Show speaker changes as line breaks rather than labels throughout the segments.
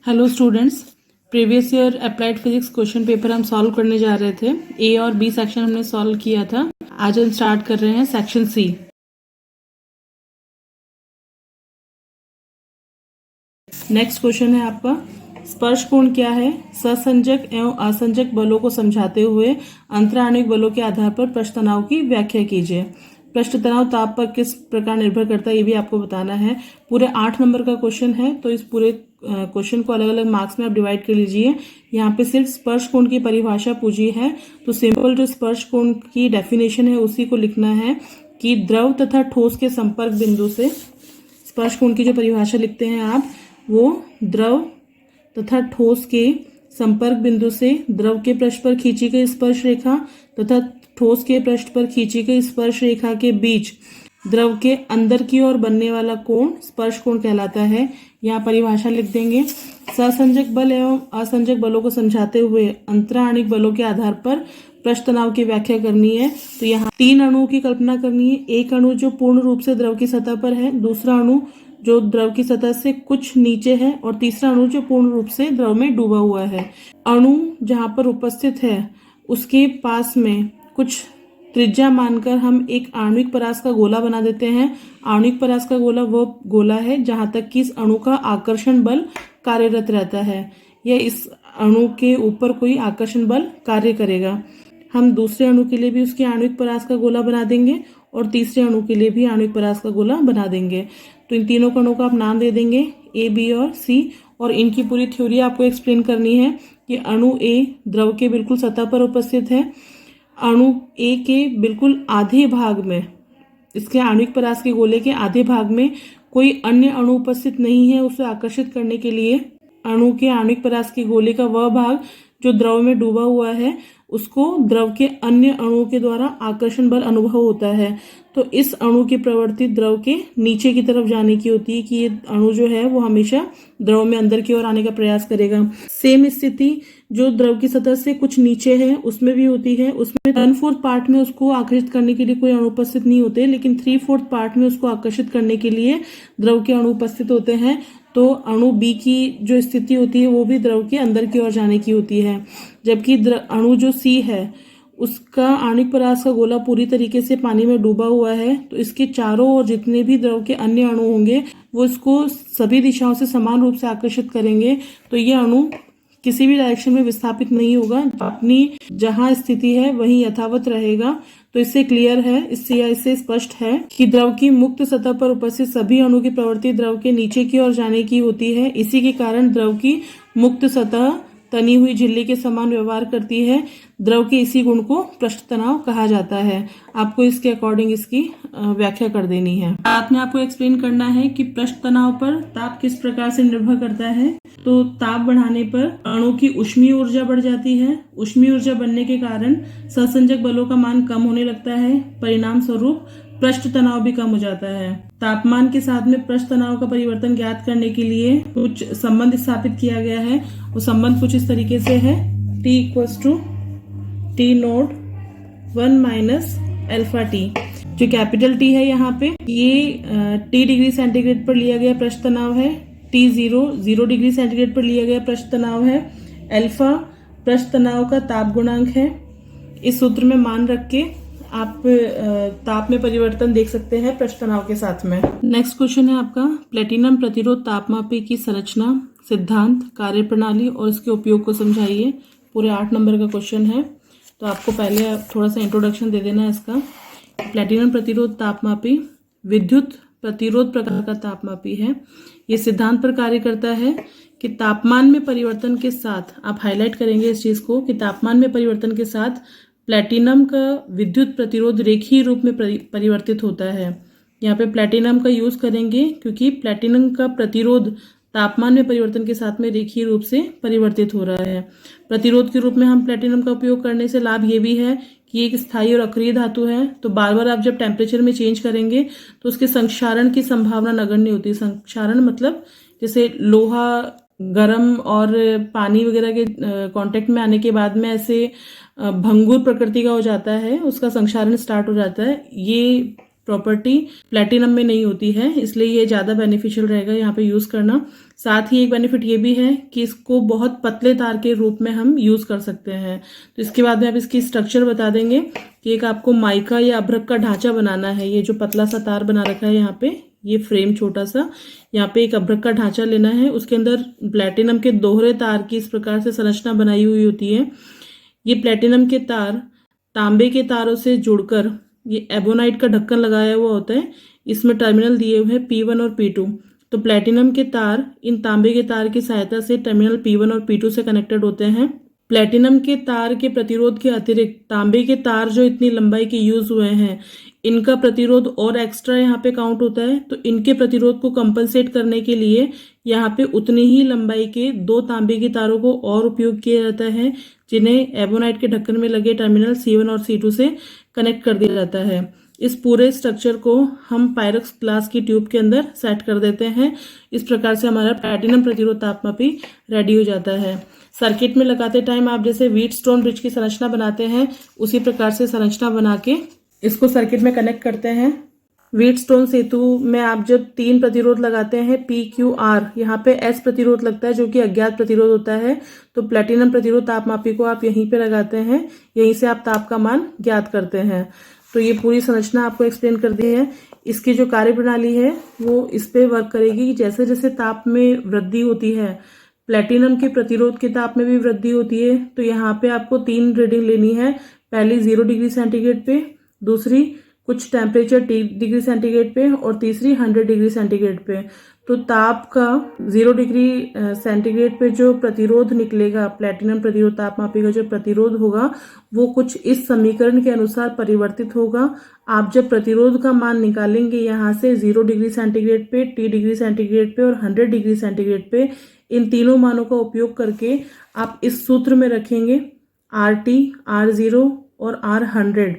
Hello students, previous year applied physics question paper हम solve करने जा रहे थे। ए और बी सेक्शन हमने सॉल्व किया था। आज हम स्टार्ट कर रहे हैं सेक्शन सी। नेक्स्ट क्वेश्चन है आपका, स्पर्श कोण क्या है? ससंजक एवं असंजक बलों को समझाते हुए अंतराणिक बलों के आधार पर पृष्ठ तनाव की व्याख्या कीजिए। पृष्ठ तनाव ताप पर किस प्रकार निर्भर करता है, ये भी आपको बताना है। पूरे 8 नंबर का क्वेश्चन है, तो इस पूरे क्वेश्चन को अलग अलग मार्क्स में आप डिवाइड कर लीजिए। यहाँ पे सिर्फ स्पर्श कोण की परिभाषा पूछी है, तो सिंपल जो स्पर्श कोण की डेफिनेशन है उसी को लिखना है कि द्रव तथा ठोस के संपर्क बिंदु से स्पर्श कोण की जो परिभाषा लिखते हैं आप, वो द्रव तथा ठोस के संपर्क बिंदु से द्रव के पृष्ठ पर खींची गई स्पर्श रेखा तथा ठोस के पृष्ठ पर खींची गई स्पर्श रेखा के बीच द्रव के अंदर की ओर बनने वाला कोण स्पर्श कोण कहलाता है। यहाँ परिभाषा लिख देंगे। ससंजक बल एवं असंजक बलों को समझाते हुए अंतराणिक बलों के आधार पर पृष्ठ तनाव की व्याख्या करनी है। तो यहाँ 3 अणुओं की कल्पना करनी है। एक अणु जो पूर्ण रूप से द्रव की सतह पर है, दूसरा अणु जो द्रव की सतह से कुछ नीचे है और तीसरा अणु जो पूर्ण रूप से द्रव में डूबा हुआ है। अणु जहाँ पर उपस्थित है उसके पास में कुछ त्रिज्या मानकर हम एक आणविक परास का गोला बना देते हैं। आणविक परास का गोला वो गोला है जहां तक कि इस अणु का आकर्षण बल कार्यरत रहता है या इस अणु के ऊपर कोई आकर्षण बल कार्य करेगा। हम दूसरे अणु के लिए भी उसके आणविक परास का गोला बना देंगे और तीसरे अणु के लिए भी आणविक परास का गोला बना देंगे। तो इन तीनों अणुओं को आप नाम दे देंगे ए, बी और सी, और इनकी पूरी थ्योरी आपको एक्सप्लेन करनी है कि अणु ए द्रव के बिल्कुल सतह पर उपस्थित है। अणु ए के बिल्कुल आधे भाग में, इसके आणविक परास के गोले के आधे भाग में कोई अन्य अणु उपस्थित नहीं है। उसे आकर्षित करने के लिए अणु के आणविक परास के गोले का वह भाग जो द्रव में डूबा हुआ है उसको द्रव के अन्य अणुओं के द्वारा आकर्षण बल अनुभव होता है। तो इस अणु की प्रवृत्ति द्रव के नीचे की तरफ जाने की होती है कि ये अणु जो है वो हमेशा द्रव में अंदर की ओर आने का प्रयास करेगा। सेम स्थिति जो द्रव की सतह से कुछ नीचे है उसमें भी होती है। उसमें 1/4 पार्ट में उसको आकर्षित करने के लिए कोई अणु उपस्थित नहीं होते, लेकिन 3/4 पार्ट में उसको आकर्षित करने के लिए द्रव के अणु उपस्थित होते हैं। तो अणु बी की जो स्थिति होती है वो भी द्रव के अंदर की ओर जाने की होती है। जबकि अणु जो सी है उसका आणविक परास का गोला पूरी तरीके से पानी में डूबा हुआ है, तो इसके चारों ओर जितने भी द्रव के अन्य अणु होंगे वो इसको सभी दिशाओं से समान रूप से आकर्षित करेंगे। तो ये अणु किसी भी डायरेक्शन में विस्थापित नहीं होगा, अपनी जहां स्थिति है वहीं यथावत रहेगा। तो इससे क्लियर है, इससे स्पष्ट है कि द्रव की मुक्त सतह पर उपस्थित सभी अणु की प्रवृत्ति द्रव के नीचे की ओर जाने की होती है। इसी के कारण द्रव की मुक्त सतह तनी हुई झिल्ली के समान व्यवहार करती है। द्रव के इसी गुण को पृष्ठ तनाव कहा जाता है। आपको इसके अकॉर्डिंग इसकी व्याख्या कर देनी है। साथ में आपको एक्सप्लेन करना है कि पृष्ठ तनाव पर ताप किस प्रकार से निर्भर करता है। तो ताप बढ़ाने पर अणु की ऊष्मीय ऊर्जा बढ़ जाती है। ऊष्मीय ऊर्जा बढ़ने के कारण सहसंजक बलों का मान कम होने लगता है। परिणाम स्वरूप पृष्ठ तनाव भी कम हो जाता है। तापमान के साथ में पृष्ठ तनाव का परिवर्तन ज्ञात करने के लिए कुछ संबंध स्थापित किया गया है। वो संबंध कुछ इस तरीके से है, T = T0 1 minus alpha T. जो कैपिटल T है यहाँ पे ये T डिग्री सेंटीग्रेड पर लिया गया पृष्ठ तनाव है। T0 0 डिग्री सेंटीग्रेड पर लिया गया पृष्ठ तनाव है। अल्फा पृष्ठ तनाव का ताप गुणांक है। इस सूत्र में मान रख के आप ताप में परिवर्तन देख सकते हैं पृष्ठ तनाव के साथ में। नेक्स्ट क्वेश्चन है आपका, प्लेटिनम प्रतिरोध तापमापी की संरचना, सिद्धांत, कार्यप्रणाली और इसके उपयोग को समझाइए। पूरे 8 नंबर का क्वेश्चन है, तो आपको पहले थोड़ा सा इंट्रोडक्शन दे देना है इसका। प्लेटिनम प्रतिरोध तापमापी विद्युत प्रतिरोध प्रकार का तापमापी है। ये सिद्धांत पर कार्य करता है कि तापमान में परिवर्तन के साथ, आप हाईलाइट करेंगे इस चीज को, कि तापमान में परिवर्तन के साथ प्लेटिनम का विद्युत प्रतिरोध रेखीय रूप में परिवर्तित होता है। यहाँ पे प्लेटिनम का यूज करेंगे क्योंकि प्लेटिनम का प्रतिरोध तापमान में परिवर्तन के साथ में रेखीय रूप से परिवर्तित हो रहा है। प्रतिरोध के रूप में हम प्लेटिनम का उपयोग करने से लाभ ये भी है कि एक स्थायी और अक्रिय धातु है, तो बार बार आप जब टेम्परेचर में चेंज करेंगे तो उसके संक्षारण की संभावना नगण्य होती है। संक्षारण मतलब जैसे लोहा गर्म और पानी वगैरह के कांटेक्ट में आने के बाद में ऐसे भंगुर प्रकृति का हो जाता है, उसका संक्षारण स्टार्ट हो जाता है। ये प्रॉपर्टी प्लेटिनम में नहीं होती है, इसलिए ये ज़्यादा बेनिफिशियल रहेगा यहाँ पे यूज़ करना। साथ ही एक बेनिफिट ये भी है कि इसको बहुत पतले तार के रूप में हम यूज़ कर सकते हैं। तो इसके बाद में आप इसकी स्ट्रक्चर बता देंगे कि एक आपको माइका या अभ्रक का ढांचा बनाना है। ये जो पतला सा तार बना रखा है यहाँ पे, ये फ्रेम छोटा सा, यहाँ पे एक अभ्रक का ढांचा लेना है। उसके अंदर प्लेटिनम के दोहरे तार की इस प्रकार से संरचना बनाई हुई होती है। ये प्लेटिनम के तार तांबे के तारों से जुड़कर ये एबोनाइट का ढक्कन लगाया हुआ होता है। इसमें टर्मिनल दिए हुए हैं P1 और P2। तो प्लेटिनम के तार इन तांबे के तार की सहायता से टर्मिनल P1 और P2 से कनेक्टेड होते हैं। प्लेटिनम के तार के प्रतिरोध के अतिरिक्त तांबे के तार जो इतनी लंबाई के यूज हुए हैं, इनका प्रतिरोध और एक्स्ट्रा यहाँ पे काउंट होता है। तो इनके प्रतिरोध को कंपनसेट करने के लिए यहाँ पे उतनी ही लंबाई के 2 तांबे के तारों को और उपयोग किया जाता है, जिन्हें एबोनाइट के ढक्कन में लगे टर्मिनल C1 और C2 से कनेक्ट कर दिया जाता है। इस पूरे स्ट्रक्चर को हम पायरक्स ग्लास की ट्यूब के अंदर सेट कर देते हैं। इस प्रकार से हमारा प्लैटिनम प्रतिरोध तापमापी रेडी हो जाता है। सर्किट में लगाते टाइम आप जैसे व्हीटस्टोन ब्रिज की संरचना बनाते हैं, उसी प्रकार से संरचना बना के इसको सर्किट में कनेक्ट करते हैं। व्हीटस्टोन सेतु में आप जब 3 प्रतिरोध लगाते हैं PQR, यहाँ पे S प्रतिरोध लगता है जो कि अज्ञात प्रतिरोध होता है। तो प्लैटिनम प्रतिरोध तापमापी को आप यहीं पे लगाते हैं, यहीं से आप ताप का मान ज्ञात करते हैं। तो ये पूरी संरचना आपको एक्सप्लेन कर दी है। इसकी जो कार्य प्रणाली है वो इस पे वर्क करेगी कि जैसे जैसे ताप में वृद्धि होती है, प्लैटिनम के प्रतिरोध के ताप में भी वृद्धि होती है। तो यहाँ पे आपको 3 रीडिंग लेनी है। पहली 0 डिग्री सेंटीग्रेड पे, दूसरी कुछ टेम्परेचर 3 डिग्री सेंटीग्रेड पे और तीसरी 100 डिग्री सेंटीग्रेड पे। तो ताप का 0 डिग्री सेंटीग्रेड पे जो प्रतिरोध निकलेगा, प्लैटिनम प्रतिरोध तापमापी का जो प्रतिरोध होगा, वो कुछ इस समीकरण के अनुसार परिवर्तित होगा। आप जब प्रतिरोध का मान निकालेंगे यहाँ से 0 डिग्री सेंटीग्रेड पे, T डिग्री सेंटीग्रेड पे और 100 डिग्री सेंटीग्रेड पे, इन तीनों मानों का उपयोग करके आप इस सूत्र में रखेंगे RT, R0 और R100।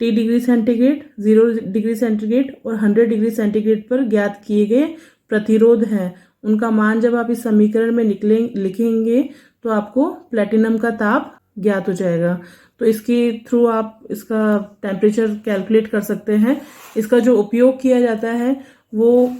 T degree centigrade, 0 degree centigrade और 100 डिग्री सेंटीग्रेड पर ज्ञात किए गए प्रतिरोध हैं, उनका मान जब आप इस समीकरण में लिखेंगे तो आपको प्लैटिनम का ताप ज्ञात हो जाएगा। तो इसके थ्रू आप इसका टेम्परेचर कैलकुलेट कर सकते हैं। इसका जो उपयोग किया जाता है वो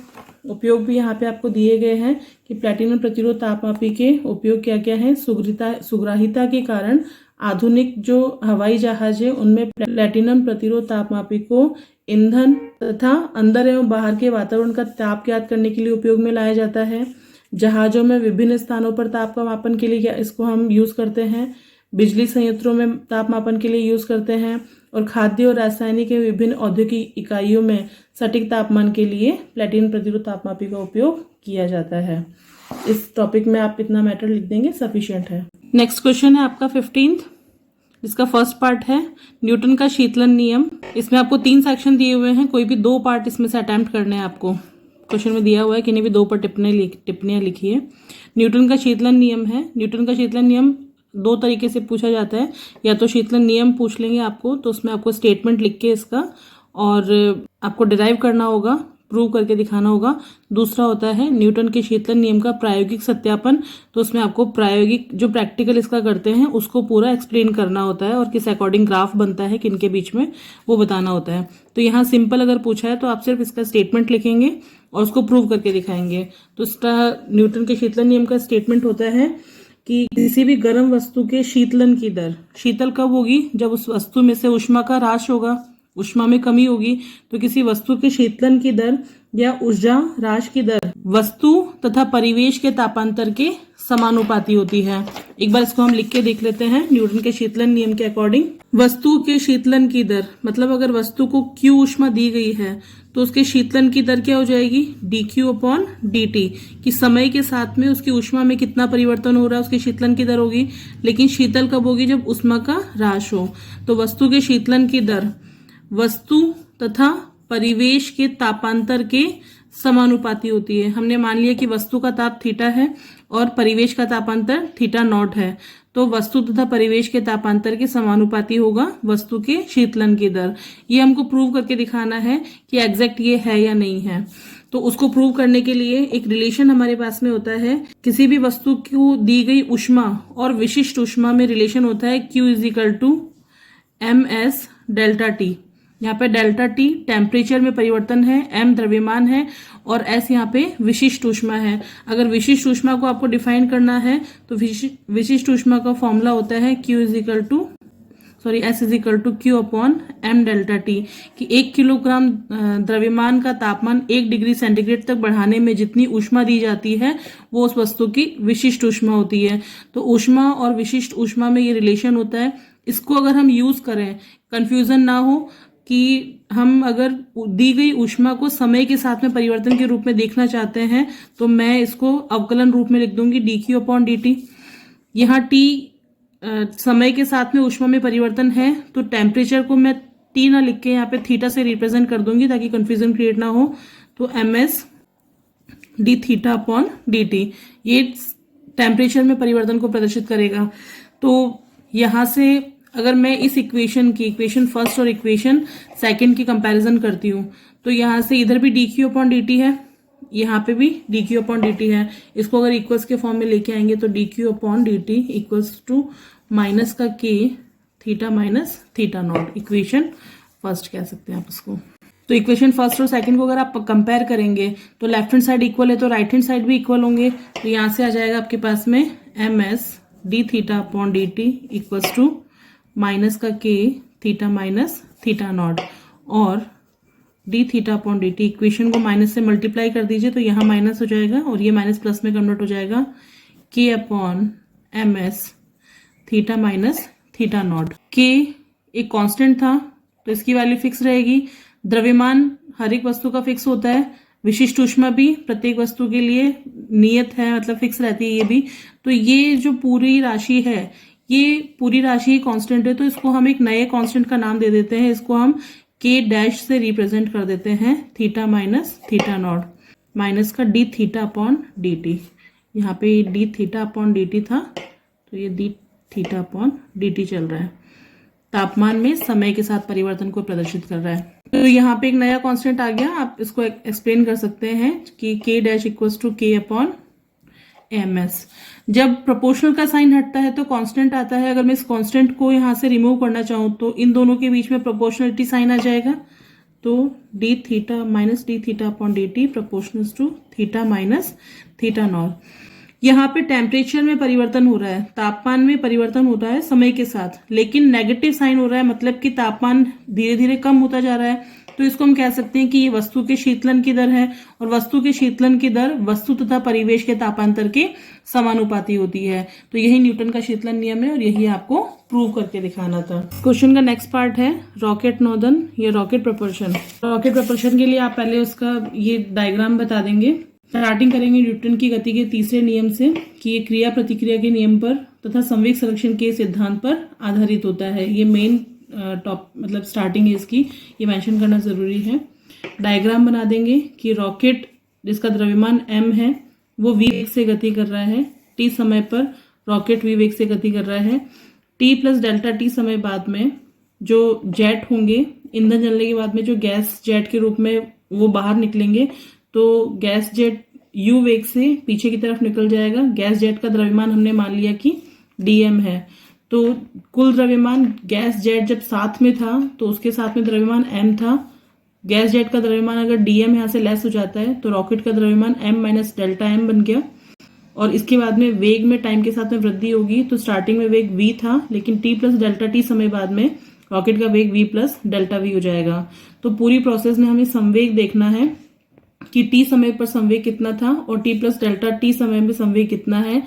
उपयोग भी यहाँ पे आपको दिए गए हैं कि प्लैटिनम प्रतिरोध तापमापी के उपयोग क्या क्या है। सुग्राहिता के कारण आधुनिक जो हवाई जहाज है उनमें प्लैटिनम प्रतिरोध तापमापी को ईंधन तथा अंदर एवं बाहर के वातावरण का ताप ज्ञात करने के लिए उपयोग में लाया जाता है। जहाजों में विभिन्न स्थानों पर ताप का मापन के लिए इसको हम यूज करते हैं। बिजली संयंत्रों में ताप मापन के लिए यूज करते हैं और खाद्य और रासायनिक एवं विभिन्न औद्योगिक इकाइयों में सटीक तापमान के लिए प्लैटिनम प्रतिरोध तापमापी का उपयोग किया जाता है। इस टॉपिक में आप इतना मैटर लिख देंगे, सफिशिएंट है। नेक्स्ट क्वेश्चन है आपका 15th, जिसका फर्स्ट पार्ट है न्यूटन का शीतलन नियम। इसमें आपको 3 सेक्शन दिए हुए हैं, कोई भी 2 पार्ट इसमें से अटेम्प्ट करने हैं आपको। क्वेश्चन में दिया हुआ है कि नहीं भी 2 पर टिप्पणियां लिखिए। न्यूटन का शीतलन नियम है। न्यूटन का शीतलन नियम 2 तरीके से पूछा जाता है। या तो शीतलन नियम पूछ लेंगे आपको, तो उसमें आपको स्टेटमेंट लिख के इसका और आपको डिराइव करना होगा, प्रूव करके दिखाना होगा। दूसरा होता है न्यूटन के शीतलन नियम का प्रायोगिक सत्यापन। तो उसमें आपको प्रायोगिक जो प्रैक्टिकल इसका करते हैं उसको पूरा एक्सप्लेन करना होता है और किस अकॉर्डिंग ग्राफ बनता है किन के बीच में, वो बताना होता है। तो यहाँ सिंपल अगर पूछा है तो आप सिर्फ इसका स्टेटमेंट लिखेंगे और उसको प्रूव करके दिखाएंगे। तो इसका न्यूटन के शीतलन नियम का स्टेटमेंट होता है कि किसी भी गर्म वस्तु के शीतलन की दर, शीतल कब होगी, जब उस वस्तु में से ऊष्मा का ह्रास होगा, ऊष्मा में कमी होगी। तो किसी वस्तु के शीतलन की दर या ऊर्जा ह्रास की दर वस्तु तथा परिवेश के तापांतर के समानुपाती होती है। एक बार इसको हम लिख के देख लेते हैं न्यूटन के शीतलन नियम के अकॉर्डिंग। वस्तु के शीतलन की दर मतलब अगर वस्तु को Q ऊष्मा दी गई है तो उसके शीतलन की दर क्या हो जाएगी, dQ/dt, कि समय के साथ में उसकी ऊष्मा में कितना परिवर्तन हो रहा है उसके शीतलन की दर होगी। लेकिन शीतल कब होगी, जब ऊष्मा का ह्रास हो। तो वस्तु के शीतलन की दर वस्तु तथा परिवेश के तापांतर के समानुपाती होती है। हमने मान लिया कि वस्तु का ताप थीटा है और परिवेश का तापांतर θ0 है। तो वस्तु तथा परिवेश के तापांतर के समानुपाती होगा वस्तु के शीतलन की दर। ये हमको प्रूव करके दिखाना है कि एग्जैक्ट ये है या नहीं है। तो उसको प्रूव करने के लिए एक रिलेशन हमारे पास में होता है। किसी भी वस्तु को दी गई ऊष्मा और विशिष्ट ऊष्मा में रिलेशन होता है Q = ms ΔT। यहाँ पे डेल्टा टी टेम्परेचर में परिवर्तन है, एम द्रव्यमान है और एस यहाँ पे विशिष्ट ऊष्मा है। अगर विशिष्ट ऊष्मा को आपको डिफाइन करना है तो विशिष्ट ऊष्मा का फॉर्मूला होता है S is equal to Q upon M delta T, कि 1 किलोग्राम द्रव्यमान का तापमान 1 डिग्री सेंटीग्रेड तक बढ़ाने में जितनी ऊष्मा दी जाती है वो उस वस्तु की विशिष्ट ऊष्मा होती है। तो ऊष्मा और विशिष्ट ऊष्मा में ये रिलेशन होता है। इसको अगर हम यूज करें, कंफ्यूजन ना हो कि हम अगर दी गई ऊष्मा को समय के साथ में परिवर्तन के रूप में देखना चाहते हैं तो मैं इसको अवकलन रूप में लिख दूंगी D Q upon D T. यहाँ टी समय के साथ में ऊष्मा में परिवर्तन है तो टेम्परेचर को मैं टी ना लिख के यहाँ पे थीटा से रिप्रेजेंट कर दूंगी ताकि कंफ्यूजन क्रिएट ना हो। तो M S D theta upon D T ये टेम्परेचर में परिवर्तन को प्रदर्शित करेगा। तो यहाँ से अगर मैं इस इक्वेशन फर्स्ट और इक्वेशन सेकंड की कंपैरिजन करती हूँ तो यहाँ से इधर भी D Q upon D T है, यहाँ पे भी D Q upon D T है। इसको अगर इक्वल्स के फॉर्म में लेके आएंगे तो D Q upon D T equals to minus का K theta minus theta naught, equation first कह सकते हैं आप इसको। तो इक्वेशन फर्स्ट और सेकंड को अगर आप कंपेयर करेंगे तो लेफ्ट हैंड साइड इक्वल है तो राइट हैंड साइड भी इक्वल होंगे। तो यहाँ से आ जाएगा आपके पास में M S D theta upon D T equals to minus का K theta minus theta naught और D theta upon D T. Equation को माइनस से मल्टीप्लाई कर दीजिए तो यहाँ माइनस हो जाएगा और ये माइनस प्लस में कन्वर्ट हो जाएगा, K upon M S theta minus theta naught. K एक कांस्टेंट था तो इसकी वैल्यू फिक्स रहेगी। द्रव्यमान हर एक वस्तु का फिक्स होता है, विशिष्ट ऊष्मा भी प्रत्येक वस्तु के लिए नियत है, मतलब फिक्स रहती है ये भी। तो ये जो पूरी राशि है ये पूरी राशि कांस्टेंट है तो इसको हम एक नए कांस्टेंट का नाम दे देते हैं। इसको हम के डैश से रिप्रेजेंट कर देते हैं theta minus theta not minus का D theta upon D T. यहाँ पे D theta upon D T था तो ये D theta upon D T चल रहा है, तापमान में समय के साथ परिवर्तन को प्रदर्शित कर रहा है। तो यहाँ पे एक नया कांस्टेंट आ गया, आप इसको एक्सप्लेन कर सकते हैं कि के डैश इक्वल्स टू के अपॉन एम एस। जब प्रोपोर्शनल का साइन हटता है तो कांस्टेंट आता है। अगर मैं इस कांस्टेंट को यहाँ से रिमूव करना चाहूँ तो इन दोनों के बीच में प्रोपोर्शनलिटी साइन आ जाएगा। तो D theta minus D theta upon D T proportional to theta minus theta naught. यहाँ पे टेम्परेचर में परिवर्तन हो रहा है, तापमान में परिवर्तन हो रहा है समय के साथ, लेकिन नेगेटिव साइन हो रहा है, मतलब कि तापमान धीरे धीरे कम होता जा रहा है। तो इसको हम कह सकते हैं कि ये वस्तु के शीतलन की दर है और वस्तु के शीतलन की दर वस्तु तथा परिवेश के तापांतर के समानुपाती होती है। तो यही न्यूटन का शीतलन नियम है और यही आपको प्रूव करके दिखाना था। क्वेश्चन का नेक्स्ट पार्ट है रॉकेट नोदन या रॉकेट प्रपल्शन। रॉकेट प्रपल्शन के लिए आप पहले उसका ये डायग्राम बता देंगे। स्टार्टिंग करेंगे न्यूटन की गति के तीसरे नियम से कि ये क्रिया प्रतिक्रिया के नियम पर तथा संवेग संरक्षण के सिद्धांत पर आधारित होता है। ये मेन मतलब स्टार्टिंग है इसकी, ये मेंशन करना जरूरी है। डायग्राम बना देंगे कि रॉकेट जिसका द्रव्यमान m है वो v वेग से गति कर रहा है। t समय पर रॉकेट v वेग से गति कर रहा है। t प्लस डेल्टा t समय बाद में जो जेट होंगे, ईंधन जलने के बाद में जो गैस जेट के रूप में वो बाहर निकलेंगे, तो गैस जेट u वेग से पीछे की तरफ निकल जाएगा। गैस जेट का द्रव्यमान हमने मान लिया कि dm है। तो कुल द्रव्यमान गैस जेट जब साथ में था तो उसके साथ में द्रव्यमान m था। गैस जेट का द्रव्यमान अगर dm यहाँ से लेस हो जाता है तो रॉकेट का द्रव्यमान m माइनस डेल्टा m बन गया। और इसके बाद में वेग में टाइम के साथ में वृद्धि होगी। तो स्टार्टिंग में वेग v था, लेकिन t प्लस डेल्टा t समय बाद में रॉकेट का वेग v प्लस डेल्टा v हो जाएगा। तो पूरी प्रोसेस में हमें संवेग देखना है कि t समय पर संवेग कितना था और t प्लस डेल्टा t समय में संवेग कितना है।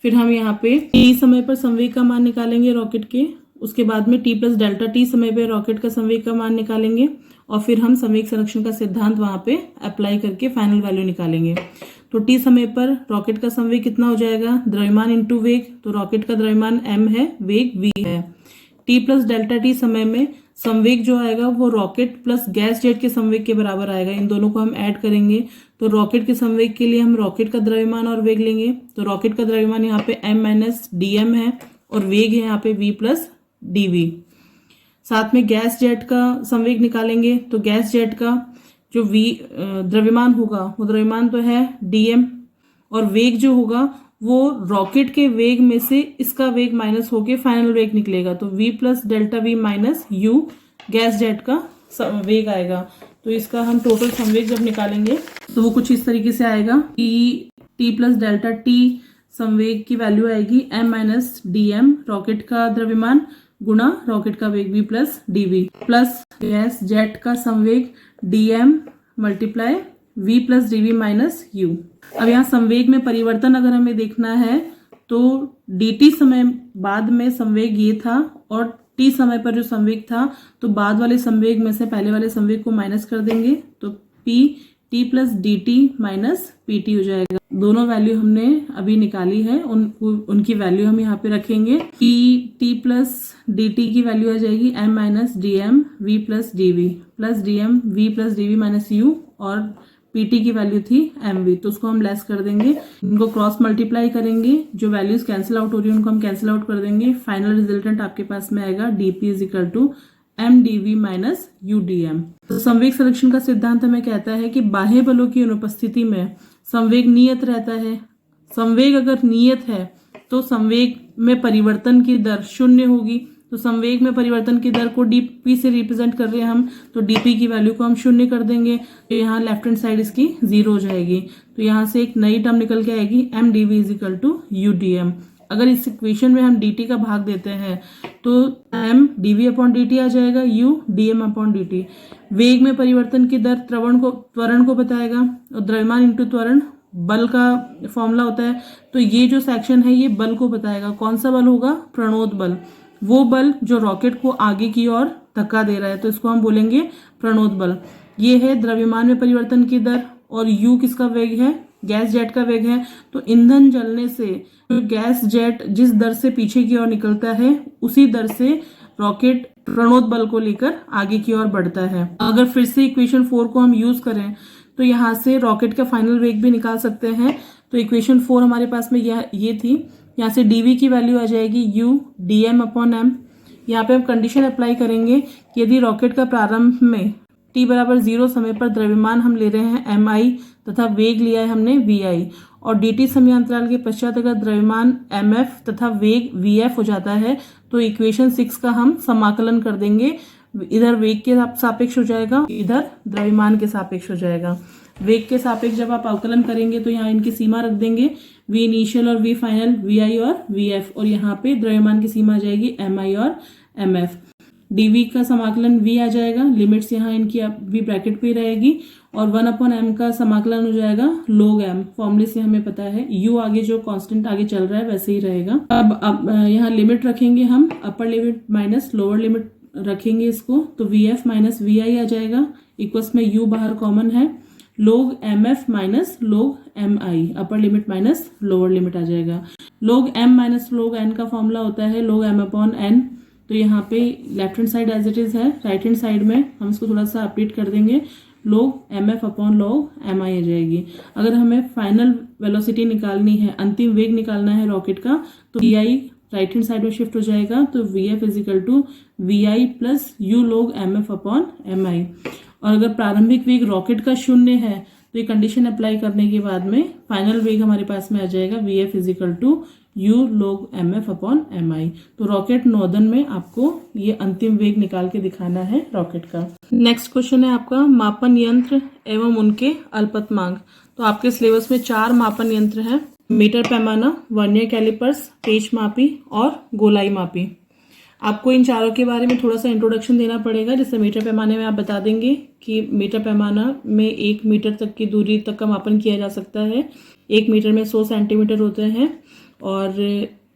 फिर हम यहाँ पे t समय पर संवेग का मान निकालेंगे रॉकेट के, उसके बाद में t प्लस डेल्टा t समय पे रॉकेट का संवेग का मान निकालेंगे और फिर हम संवेग संरक्षण का सिद्धांत वहां पे अप्लाई करके फाइनल वैल्यू निकालेंगे। तो t समय पर रॉकेट का संवेग कितना हो जाएगा, द्रव्यमान इंटू वेग। तो रॉकेट का द्रव्यमान m है, वेग v है। t प्लस डेल्टा t समय में संवेग जो आएगा वो रॉकेट प्लस गैस जेट के संवेग के बराबर आएगा। इन दोनों को हम ऐड करेंगे तो रॉकेट के संवेग के लिए हम रॉकेट का द्रव्यमान और वेग लेंगे। तो रॉकेट का द्रव्यमान यहाँ पे m माइनस डी है और वेग है यहाँ पे v प्लस डी। साथ में गैस जेट का संवेग निकालेंगे तो गैस जेट का जो v द्रव्यमान होगा वो द्रव्यमान तो है dm और वेग जो होगा वो रॉकेट के वेग में से इसका वेग माइनस होके फाइनल वेग निकलेगा। तो v plus delta v minus u gas jet का वेग आएगा। तो इसका हम टोटल संवेग जब निकालेंगे तो वो कुछ इस तरीके से आएगा कि टी प्लस डेल्टा टी संवेग की वैल्यू आएगी m minus D M rocket का द्रव्यमान गुणा रॉकेट का वेग v plus dv plus gas jet का संवेग dm multiply v plus dv minus u। अब यहाँ संवेग में परिवर्तन अगर हमें देखना है तो dt समय बाद में संवेग ये था और t समय पर जो संवेग था तो बाद वाले संवेग में से पहले वाले संवेग को माइनस कर देंगे तो p t plus D T minus P T हो जाएगा। दोनों वैल्यू हमने अभी निकाली है, उनकी वैल्यू हम यहाँ पे रखेंगे कि t प्लस डी टी की वैल्यू आ जाएगी m minus D M V plus D V plus D M V plus D V minus U और pt की वैल्यू थी mv, तो उसको हम लेस कर देंगे, इनको क्रॉस मल्टीप्लाई करेंगे, जो वैल्यूज कैंसिल आउट हो रही है उनको हम कैंसिल आउट कर देंगे। फाइनल रिजल्टेंट आपके पास में आएगा dp is equal to M D V minus U D M. तो संवेग संरक्षण का सिद्धांत हमें कहता है कि बाह्य बलों की अनुपस्थिति में संवेग नियत रहता है। संवेग अगर नियत है तो संवेग में परिवर्तन की दर शून्य होगी। तो संवेग में परिवर्तन की दर को dp से रिप्रेजेंट कर रहे हैं हम, तो dp की वैल्यू को हम शून्य कर देंगे, तो यहाँ लेफ्ट हैंड साइड इसकी 0 हो जाएगी। तो यहाँ से एक नई टर्म निकल के आएगी M D V is equal to U D M. अगर इस इक्वेशन में हम dt का भाग देते हैं तो m dv अपॉन dt आ जाएगा, u dm अपॉन dt। वेग में परिवर्तन की दर त्वरण को बताएगा और द्रव्यमान इंटू त्वरण बल का फॉर्मूला होता है। तो ये जो सेक्शन है ये बल को बताएगा। कौन सा बल होगा? प्रणोद बल, वो बल जो रॉकेट को आगे की ओर धक्का दे रहा है, तो इसको हम बोलेंगे प्रणोद बल। ये है द्रव्यमान में परिवर्तन की दर और u किसका वेग है? गैस जेट का वेग है। तो ईंधन जलने से गैस जेट जिस दर से पीछे की ओर निकलता है उसी दर से रॉकेट प्रणोद बल को लेकर आगे की ओर बढ़ता है। अगर फिर से इक्वेशन 4 को हम यूज करें तो यहाँ से रॉकेट का फाइनल वेग भी निकाल सकते हैं। तो इक्वेशन 4 हमारे पास में ये थी, यहाँ से dv की वैल्यू आ जाएगी u dm अपॉन m। यहाँ पे हम कंडीशन अप्लाई करेंगे कि यदि रॉकेट का प्रारंभ में t बराबर 0 समय पर द्रव्यमान हम ले रहे हैं mi तथा वेग लिया है हमने vi और dt समय अंतराल के पश्चात अगर द्रव्यमान mf तथा वेग vf हो जाता है तो इक्वेशन 6 का हम समाकलन कर देंगे। इधर वेग के सापेक्ष हो जाएगा, इधर द्रव्यमान के सापेक्ष हो जाएगा। वेग के सापेक्ष जब आप अवकलन करेंगे तो यहाँ इनकी सीमा रख देंगे, v इनिशियल और v फाइनल, vi और vf, और यहाँ पे द्रव्यमान की सीमा आ जाएगी mi और mf। dv का समाकलन v आ जाएगा, लिमिट्स यहाँ इनकी v ब्रैकेट पे रहेगी और 1 अपॉन m का समाकलन हो जाएगा log m। फॉर्मूले से हमें पता है u आगे जो कांस्टेंट आगे चल रहा है वैसे ही रहेगा। अब यहाँ लिमिट रखेंगे हम, अपर लिमिट माइनस लोअर लिमिट रखेंगे इसको, तो vf माइनस vi आ जाएगा, इक्वल्स में u बाहर कॉमन है, log mf minus log mi, upper limit minus lower limit आ जाएगा। log m minus log n का फॉर्मूला होता है log m अपॉन n। तो यहाँ पे left hand side as it is है, राइट हैंड साइड में हम इसको थोड़ा सा अपडेट कर देंगे, log mf upon log mi आ जाएगी। अगर हमें फाइनल वेलोसिटी निकालनी है, अंतिम वेग निकालना है रॉकेट का, तो vi राइट हैंड साइड में शिफ्ट हो जाएगा, तो vf is equal to vi plus u log mf upon mi। और अगर प्रारंभिक वेग रॉकेट का 0 है तो ये कंडीशन अप्लाई करने के बाद में फाइनल वेग हमारे पास में आ जाएगा vf is equal to u log mf upon mi। तो रॉकेट नॉर्दर्न में आपको ये अंतिम वेग निकाल के दिखाना है रॉकेट का। नेक्स्ट क्वेश्चन है आपका मापन यंत्र एवं उनके अल्पतमांक। तो आपके सिलेबस में 4 मापन यंत्र हैं, मीटर पैमाना, वर्नियर कैलिपर्स, पेच मापी और गोलाई मापी। आपको इन चारों के बारे में थोड़ा सा इंट्रोडक्शन देना पड़ेगा। जैसे मीटर पैमाने में आप बता देंगे कि मीटर पैमाना में 1 मीटर तक की दूरी तक का मापन किया जा सकता है। 1 मीटर में 100 सेंटीमीटर होते हैं और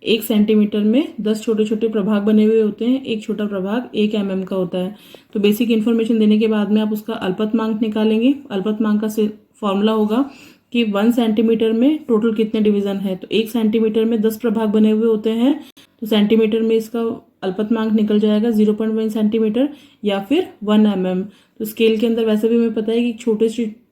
1 सेंटीमीटर में 10 छोटे छोटे प्रभाग बने हुए होते हैं। एक छोटा प्रभाग 1 mm का होता है। तो बेसिक इन्फॉर्मेशन देने के बाद में आप उसका अल्पतमांक निकालेंगे। अल्पतमांक का फॉर्मूला होगा कि 1 सेंटीमीटर में टोटल कितने डिवीजन है। तो 1 सेंटीमीटर में 10 प्रभाग बने हुए होते हैं, तो सेंटीमीटर में इसका अल्पतमांक निकल जाएगा 0.1 सेंटीमीटर या फिर 1 mm। तो स्केल के अंदर वैसे भी हमें पता है कि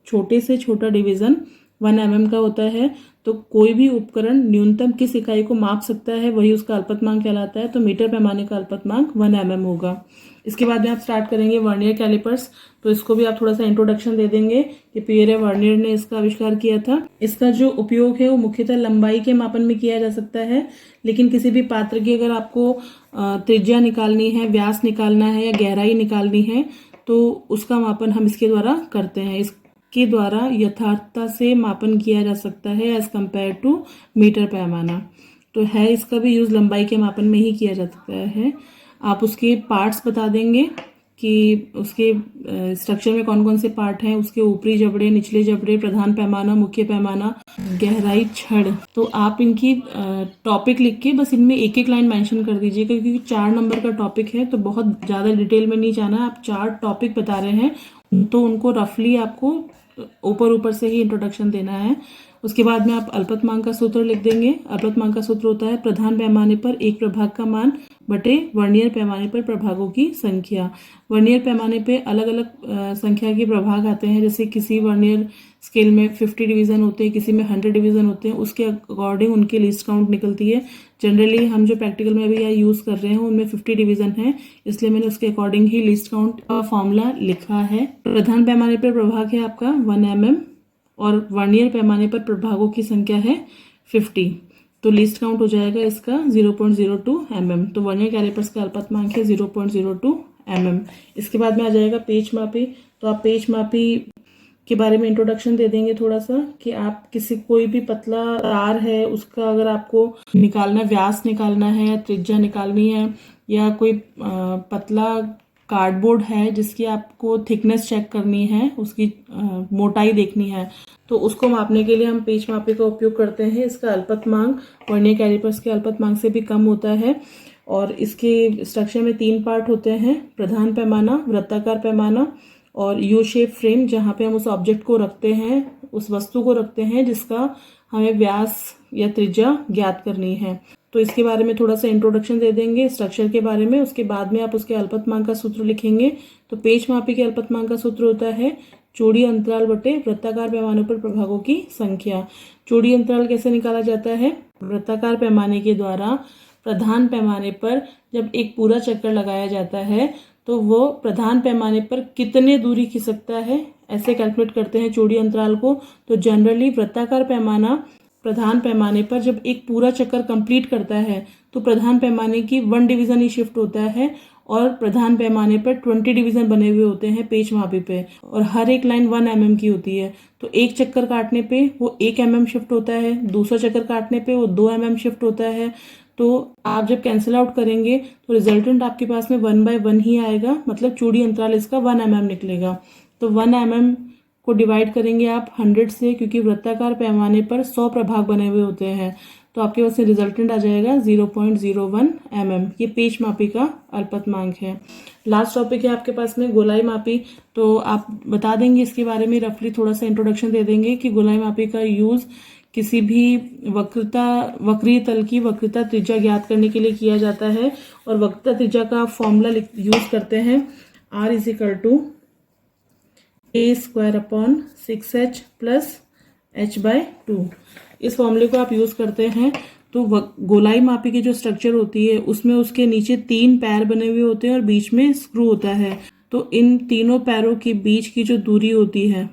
छोटे से छोटा डिवीजन 1 mm का होता है। तो कोई भी उपकरण न्यूनतम किस इकाई को माप सकता है वही उसका अल्पतमांक कहलाता है। तो मीटर पैमाने का अल्पतमांक 1 mm होगा। इसके बाद में आप स्टार्ट करेंगे वर्नियर कैलिपर्स। तो इसको भी आप थोड़ा सा इंट्रोडक्शन दे देंगे कि पियरे वर्नियर ने इसका आविष्कार किया था। इसका जो उपयोग है वो मुख्यतः लंबाई के मापन में किया जा सकता है, लेकिन किसी भी पात्र की अगर आपको त्रिज्या निकालनी है, व्यास निकालना है या गहराई निकालनी है तो उसका मापन हम इसके द्वारा करते हैं। इसके द्वारा यथार्थता से मापन किया जा सकता है एज कंपेयर टू मीटर पैमाना। तो है इसका भी यूज़ लंबाई के मापन में ही किया जा सकता है। आप उसके पार्ट्स बता देंगे कि उसके स्ट्रक्चर में कौन कौन से पार्ट हैं, उसके ऊपरी जबड़े, निचले जबड़े, प्रधान पैमाना, मुख्य पैमाना, गहराई, छड़। तो आप इनकी टॉपिक लिख के बस इनमें एक एक लाइन मेंशन कर दीजिएगा, क्योंकि 4 नंबर का टॉपिक है तो बहुत ज़्यादा डिटेल में नहीं जाना। आप 4 टॉपिक बता रहे हैं तो उनको रफली आपको ऊपर ऊपर से ही इंट्रोडक्शन देना है। उसके बाद में आप अल्पतमांक का सूत्र लिख देंगे। अल्पतमांक का सूत्र होता है प्रधान पैमाने पर एक प्रभाग का मान बटे वर्नियर पैमाने पर प्रभागों की संख्या। वर्नियर पैमाने पे अलग अलग संख्या के प्रभाग आते हैं, जैसे किसी वर्नियर स्केल में 50 डिवीजन होते हैं, किसी में 100 डिवीजन होते हैं, उसके अकॉर्डिंग उनकी लिस्ट काउंट निकलती है। जनरली हम जो प्रैक्टिकल में अभी यहाँ यूज़ कर रहे हैं उनमें 50 डिवीजन है, इसलिए मैंने उसके अकॉर्डिंग ही लिस्ट काउंट का फॉर्मूला लिखा है। प्रधान पैमाने पर प्रभाग है आपका 1 mm और वर्नियर पैमाने पर प्रभागों की संख्या है 50, तो लिस्ट काउंट हो जाएगा इसका 0.02 mm। तो वर्नियर कैलिपर्स का अल्पतमांक है 0.02 mm। इसके बाद में आ जाएगा पेच मापी। तो आप पेच मापी के बारे में इंट्रोडक्शन दे देंगे थोड़ा सा, कि आप किसी कोई भी पतला तार है उसका अगर आपको निकालना, व्यास निकालना है या त्रिज्या निकालनी है, या कोई पतला कार्डबोर्ड है जिसकी आपको थिकनेस चेक करनी है, उसकी मोटाई देखनी है, तो उसको मापने के लिए हम पेच मापी का उपयोग करते हैं। इसका अल्पतमांक वर्नियर कैलिपर्स के अल्पतमांक से भी कम होता है और इसके स्ट्रक्चर में 3 पार्ट होते हैं, प्रधान पैमाना, वृत्ताकार पैमाना और यू शेप फ्रेम, जहाँ पे हम उस ऑब्जेक्ट को रखते हैं, उस वस्तु को रखते हैं जिसका हमें व्यास या त्रिज्या ज्ञात करनी है। तो इसके बारे में थोड़ा सा इंट्रोडक्शन दे देंगे स्ट्रक्चर के बारे में। उसके बाद में आप उसके अल्पतमांक का सूत्र लिखेंगे। तो पेच मापी के अल्पतमांक का सूत्र होता है चौड़ी अंतराल बटे वृत्ताकार पैमाने पर प्रभागों की संख्या। चौड़ी अंतराल कैसे निकाला जाता है? वृत्ताकार पैमाने के द्वारा प्रधान पैमाने पर जब एक पूरा चक्कर लगाया जाता है तो वो प्रधान पैमाने पर कितने दूरी खिसकता है, ऐसे कैलकुलेट करते हैं चौड़ी अंतराल को। तो जनरली वृत्ताकार पैमाना प्रधान पैमाने पर जब एक पूरा चक्कर कंप्लीट करता है तो प्रधान पैमाने की 1 डिवीजन ही शिफ्ट होता है और प्रधान पैमाने पर 20 डिवीजन बने हुए होते हैं पेच मापी पे, और हर एक लाइन 1 mm की होती है। तो एक चक्कर काटने पे वो 1 mm शिफ्ट होता है, दूसरा चक्कर काटने पे वो 2 mm शिफ्ट होता है। तो आप जब कैंसिल आउट करेंगे तो रिजल्टेंट आपके पास में 1/1 ही आएगा, मतलब चौड़ी अंतराल इसका 1 mm निकलेगा। तो 1 mm को डिवाइड करेंगे आप 100 से, क्योंकि वृत्ताकार पैमाने पर 100 प्रभाग बने हुए होते हैं, तो आपके पास में रिजल्टेंट आ जाएगा 0.01 mm। ये पेच मापी का अल्पतमांक है। लास्ट टॉपिक है आपके पास में गोलाई मापी। तो आप बता देंगे इसके बारे में रफली थोड़ा सा इंट्रोडक्शन दे देंगे कि गोलाई मापी का यूज़ किसी भी वक्रीय तल की वक्रता त्रिज्या ज्ञात करने के लिए किया जाता है, और वक्रता त्रिज्या का फॉर्मूला यूज करते हैं R = a² / 6h + h/2। इस फॉर्मूले को आप यूज करते हैं। तो गोलाई मापी की जो स्ट्रक्चर होती है उसमें उसके नीचे 3 पैर बने हुए होते हैं और बीच में स्क्रू होता है। तो इन तीनों पैरों के बीच की जो दूरी होती है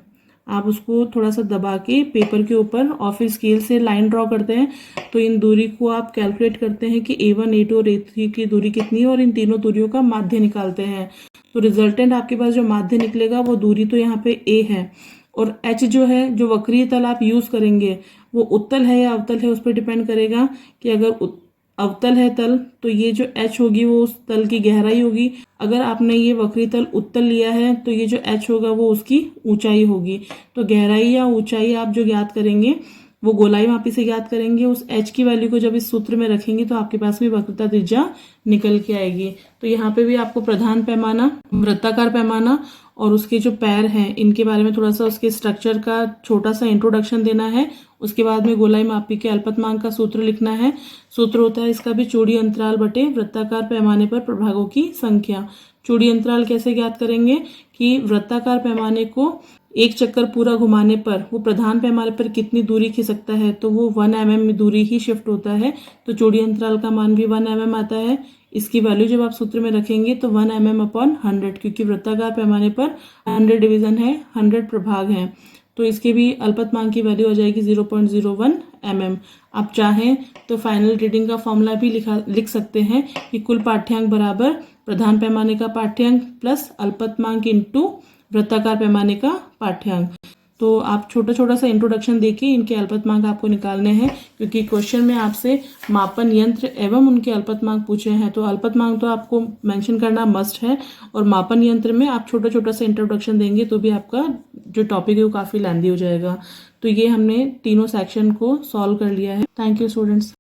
आप उसको थोड़ा सा दबा के पेपर के ऊपर ऑफिस स्केल से लाइन ड्रॉ करते हैं। तो इन दूरी को आप कैलकुलेट करते हैं कि A1, A2 और A3 की दूरी कितनी है, और इन तीनों दूरियों का माध्य निकालते हैं। तो रिजल्टेंट आपके पास जो माध्य निकलेगा वो दूरी तो यहाँ पे A है, और H जो है, जो वक्रीय तल आप यूज करेंगे वो उत्तल है या अवतल है उस पर डिपेंड करेगा। कि अगर अवतल है तल तो ये जो H होगी वो उस तल की गहराई होगी। अगर आपने ये वक्री तल उत्तल लिया है तो ये जो H होगा वो उसकी ऊंचाई होगी। तो गहराई या ऊंचाई आप जो ज्ञात करेंगे वो गोलाई मापी से ज्ञात करेंगे। उस H की वैल्यू को जब इस सूत्र में रखेंगे तो आपके पास में वक्रता त्रिज्या निकल के आएगी। तो यहाँ पे भी आपको प्रधान पैमाना, वृत्ताकार पैमाना और उसके जो पैर हैं इनके बारे में थोड़ा सा उसके स्ट्रक्चर का छोटा सा इंट्रोडक्शन देना है। उसके बाद में गोलाई मापी के अल्पतमांक का सूत्र लिखना है। सूत्र होता है इसका भी चौड़ी अंतराल बटे वृत्ताकार पैमाने पर प्रभागों की संख्या। चौड़ी अंतराल कैसे ज्ञात करेंगे कि वृत्ताकार पैमाने को एक चक्कर पूरा घुमाने पर वो प्रधान पैमाने पर कितनी दूरी खिसकता है, तो वो 1 mm दूरी ही शिफ्ट होता है। तो चौड़ी अंतराल का मान भी 1 mm आता है। इसकी वैल्यू जब आप सूत्र में रखेंगे तो 1 mm/100, क्योंकि वृत्ताकार पैमाने पर 100 डिवीजन है, 100 प्रभाग हैं। तो इसके भी अल्पतमांक की वैल्यू आ जाएगी 0.01 mm। आप चाहें तो फाइनल रीडिंग का फॉर्मूला भी लिख सकते हैं कि कुल पाठ्यांक बराबर प्रधान पैमाने का पाठ्यांक प्लस अल्पतमांक इंटू वृत्ताकार पैमाने का पाठ्यांक। तो आप छोटा छोटा सा इंट्रोडक्शन देखिए, इनके अल्पतमांक आपको निकालने हैं क्योंकि क्वेश्चन में आपसे मापन यंत्र एवं उनके अल्पतमांक पूछे हैं। तो अल्पतमांक तो आपको मेंशन करना मस्ट है और मापन यंत्र में आप छोटा छोटा सा इंट्रोडक्शन देंगे तो भी आपका जो टॉपिक है वो काफ़ी लेंदी हो जाएगा। तो ये हमने तीनों सेक्शन को सॉल्व कर लिया है। Thank you students.